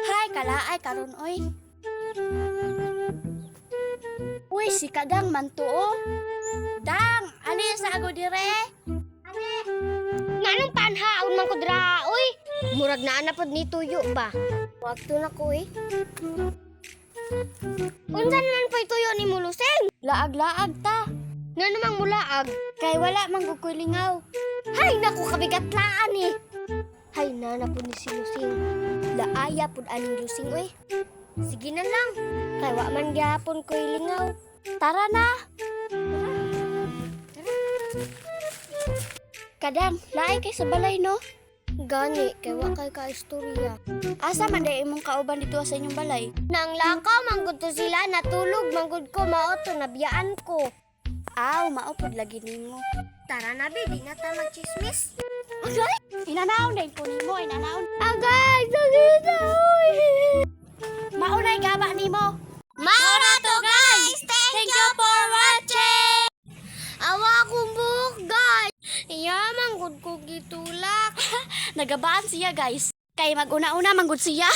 Hay, kalaay karon oy. Uy, si Kadang man to, oh. Dang, ano yung sa ago dire? Nganong panhaon man ko dra, oy. Murag na anapod ni tuyo ba? Wag to na ko eh. Unsan man pa tuyo ni Muluseng? Laag-laag ta. Nga namang mulaag. Kay wala man gud ko'y lingaw. Hay naku kabigatlaan eh. Hay na po ni si Lusing. Laaya pud aning lusing oy. Sige na lang. Kay wa man gyapon ko'y lingaw. Tara na. Kadang, laay kay sa balay no. Gani, kay wa kay ka-istorya. Asa man day imong kauban dito sa inyong balay? Nang lakaw, manggod to sila, natulog, manggod ko, maoto, nabiyaan ko. Aw, maupod lagi nimo. Tara na, be, di na tayo magchismis. Agay, inanaon din po nimo, inanaon. Agay, sakit na, uy. Maunay gaba nimo. Mauna to, guys! Thank you for watching. Awa akong buhok, guys. Iya, manggod ko gitulak. Nagabaan siya guys. Kay mag-una-una manggod siya.